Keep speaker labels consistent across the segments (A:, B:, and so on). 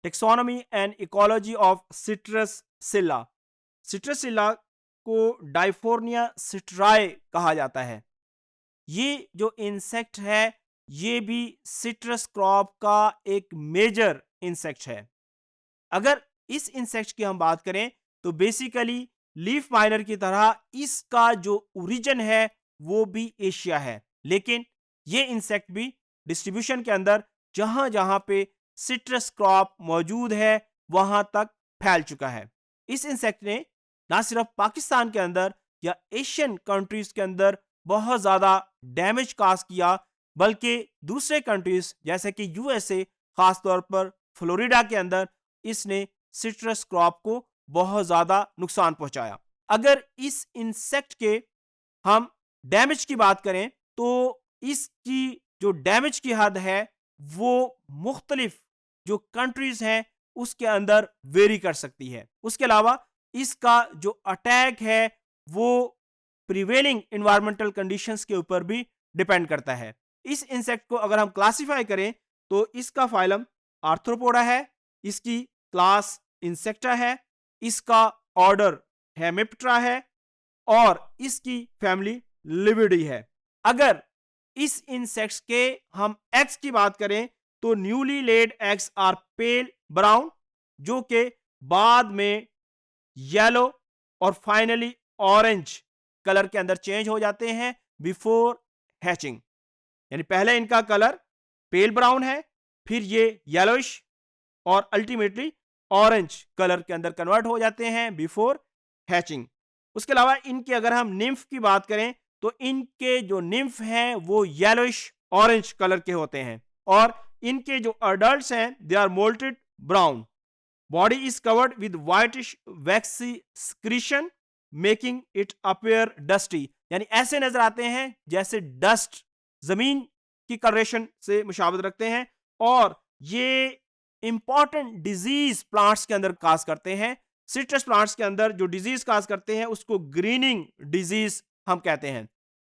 A: Taxonomy and ecology of citrus psylla. Citrus psylla को Diaphorina सिट्राए कहा जाता है। ये जो इंसेक्ट है ये भी सिट्रस क्रॉप का एक मेजर इंसेक्ट है। अगर इस इंसेक्ट की हम बात करें तो बेसिकली लीफ माइनर की तरह इसका जो ओरिजिन है वो भी एशिया है, लेकिन ये इंसेक्ट भी डिस्ट्रीब्यूशन के अंदर जहां जहां पे सिट्रस क्रॉप मौजूद है वहां तक फैल चुका है। इस इंसेक्ट ने ना सिर्फ पाकिस्तान के अंदर या एशियन कंट्रीज के अंदर बहुत ज्यादा डैमेज काज किया, बल्कि दूसरे कंट्रीज जैसे कि यूएसए, खासतौर पर फ्लोरिडा के अंदर इसने सिट्रस क्रॉप को बहुत ज्यादा नुकसान पहुंचाया। अगर इस इंसेक्ट के हम डैमेज की बात करें तो इसकी जो डैमेज की हद है वो मुख्तलिफ जो कंट्रीज हैं उसके अंदर वेरी कर सकती है। उसके अलावा इसका जो अटैक है वो प्रिवेलिंग इन्वायरमेंटल कंडीशंस के ऊपर भी डिपेंड करता है। इस इंसेक्ट को अगर हम क्लासिफाई करें तो इसका फाइलम आर्थ्रोपोडा है, इसकी क्लास इंसेक्टा है, इसका ऑर्डर हेमिप्टेरा है और इसकी फैमिली लिविडी है। अगर इस इंसेक्ट्स के हम एग्स की बात करें तो newly laid eggs are pale brown, जो कि बाद में येलो और फाइनली ऑरेंज कलर के अंदर चेंज हो जाते हैं बिफोर हैचिंग। यानी पहले इनका कलर पेल ब्राउन है, फिर ये येलोइश और अल्टीमेटली ऑरेंज कलर के अंदर कन्वर्ट हो जाते हैं बिफोर हैचिंग। उसके अलावा इनकी अगर हम निम्फ की बात करें तो इनके जो निम्फ हैं वो येलोइश ऑरेंज कलर के होते हैं और इनके जो अडल्ट्स हैं they are molted brown. Body is covered with whitish waxy secretion making it appear dusty. यानी ऐसे नजर आते हैं जैसे डस्ट जमीन की कलरेशन से मुशाबहत रखते हैं और ये इंपॉर्टेंट डिजीज प्लांट्स के अंदर काज करते हैं। सिट्रस प्लांट्स के अंदर जो डिजीज काज करते हैं उसको ग्रीनिंग डिजीज हम कहते हैं।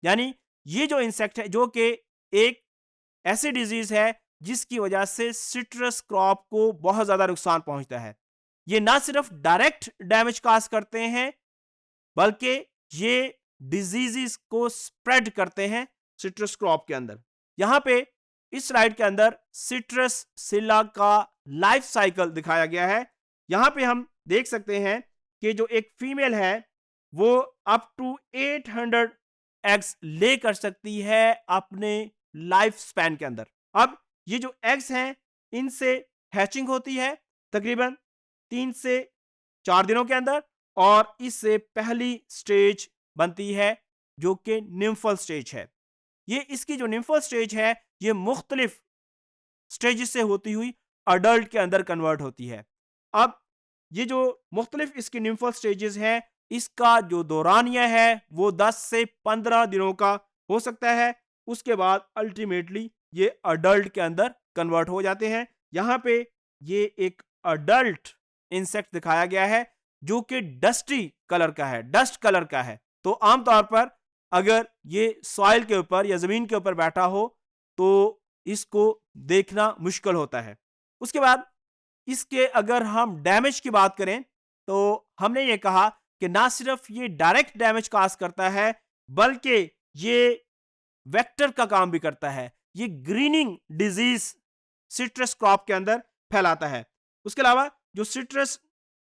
A: यानी ये जो इंसेक्ट है जो कि एक ऐसी डिजीज है जिसकी वजह से सिट्रस क्रॉप को बहुत ज्यादा नुकसान पहुंचता है। ये ना सिर्फ डायरेक्ट डैमेज काज करते हैं बल्कि ये डिजीजेस को स्प्रेड करते हैं सिट्रस क्रॉप के अंदर। यहां पे इस स्लाइड के अंदर सिट्रस सिल्ला का लाइफ साइकिल दिखाया गया है। यहां पे हम देख सकते हैं कि जो एक फीमेल है वो अप टू 800 एग्स ले कर सकती है अपने लाइफ स्पैन के अंदर। अब ये जो एग्स हैं इनसे हैचिंग होती है तकरीबन 3 से 4 दिनों के अंदर और इससे पहली स्टेज बनती है जो कि निम्फल स्टेज है। ये इसकी जो निम्फल स्टेज है ये मुख्तलिफ स्टेजेस से होती हुई अडल्ट के अंदर कन्वर्ट होती है। अब ये जो मुख्तलिफ इसकी निम्फल स्टेजेस हैं इसका जो दौरानिया है वो 10 से 15 दिनों का हो सकता है। उसके बाद अल्टीमेटली ये अडल्ट के अंदर कन्वर्ट हो जाते हैं। यहाँ पे ये एक अडल्ट इंसेक्ट दिखाया गया है जो कि डस्टी कलर का है, डस्ट कलर का है। तो आमतौर पर अगर ये सॉइल के ऊपर या जमीन के ऊपर बैठा हो तो इसको देखना मुश्किल होता है। उसके बाद इसके अगर हम डैमेज की बात करें तो हमने ये कहा कि ना सिर्फ ये डायरेक्ट डैमेज काज करता है बल्कि ये वेक्टर का काम भी करता है। ये ग्रीनिंग डिजीज सिट्रस क्रॉप के अंदर फैलाता है। उसके अलावा जो सिट्रस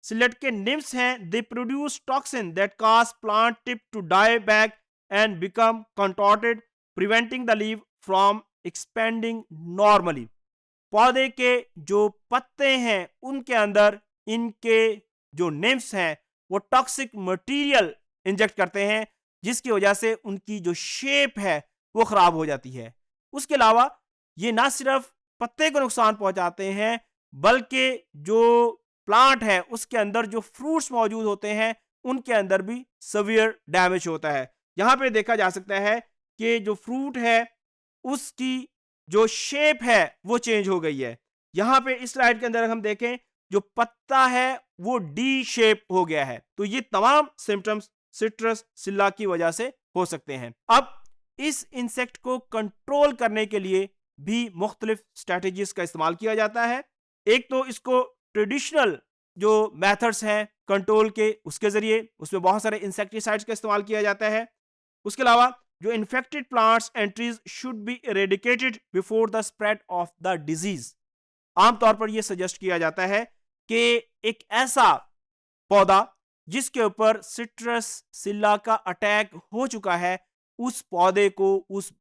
A: सिलेट के निम्स हैं they produce toxin that cause plant tip to die back and become contorted preventing the leave from expanding normally. पौधे के जो पत्ते हैं उनके अंदर इनके जो निम्स हैं वो टॉक्सिक मटेरियल इंजेक्ट करते हैं जिसकी वजह से उनकी जो शेप है वो खराब हो जाती है। उसके अलावा ये ना सिर्फ पत्ते को नुकसान पहुंचाते हैं बल्कि जो प्लांट है उसके अंदर जो फ्रूट्स मौजूद होते हैं उनके अंदर भी सवियर डैमेज होता है। यहां पे देखा जा सकता है कि जो फ्रूट है उसकी जो शेप है वो चेंज हो गई है। यहां पे इस स्लाइड के अंदर हम देखें जो पत्ता है वो डी शेप हो गया है। तो ये तमाम सिम्टम्स सिट्रस सिल्ला की वजह से हो सकते हैं। अब इस इंसेक्ट को कंट्रोल करने के लिए भी मुख्तलिफ स्ट्रेटजीज का इस्तेमाल किया जाता है। एक तो इसको ट्रेडिशनल जो मेथड्स हैं कंट्रोल के, उसके जरिए उसमें बहुत सारे इंसेक्टिसाइड्स का इस्तेमाल किया जाता है। उसके अलावा जो infected plants and trees should be eradicated before the spread of the disease. आमतौर पर यह सजेस्ट किया जाता है कि एक ऐसा पौधा जिसके ऊपर सिट्रस सिल्ला का अटैक हो चुका है, उस पौधे को उस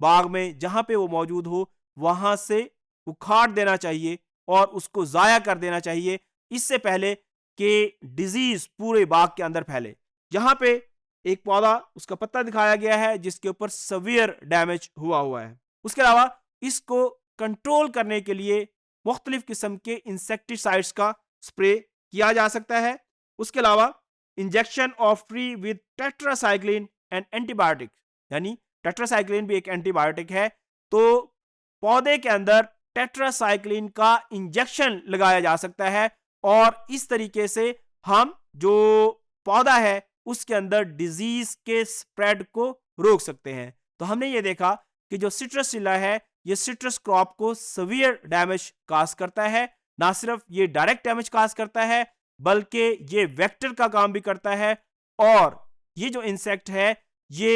A: बाग में जहां पे वो मौजूद हो वहां से उखाड़ देना चाहिए और उसको जाया कर देना चाहिए, इससे पहले कि डिजीज पूरे बाग के अंदर फैले। जहां पे एक पौधा उसका पत्ता दिखाया गया है जिसके ऊपर सवियर डैमेज हुआ है। उसके अलावा इसको कंट्रोल करने के लिए मुख्तलिफ किस्म के इंसेक्टिसाइड्स का स्प्रे किया जा सकता है। उसके अलावा injection of tree with tetracycline and antibiotic, यानी टेट्रासाइक्लिन भी एक एंटीबायोटिक है, तो पौधे के अंदर टेट्रासाइक्लिन का इंजेक्शन लगाया जा सकता है और इस तरीके से हम जो पौधा है उसके अंदर डिजीज के स्प्रेड को रोक सकते हैं। तो हमने ये देखा कि जो सिट्रस सिल्ला है ये सिट्रस क्रॉप को सवियर डैमेज काज करता है। ना सिर्फ ये डायरेक्ट डैमेज काज करता है बल्कि ये वेक्टर का काम भी करता है और ये जो इंसेक्ट है ये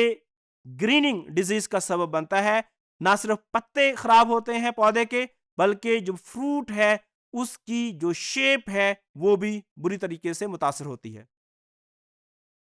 A: ग्रीनिंग डिजीज का सबब बनता है। ना सिर्फ पत्ते खराब होते हैं पौधे के बल्कि जो फ्रूट है उसकी जो शेप है वो भी बुरी तरीके से मुतासर होती है।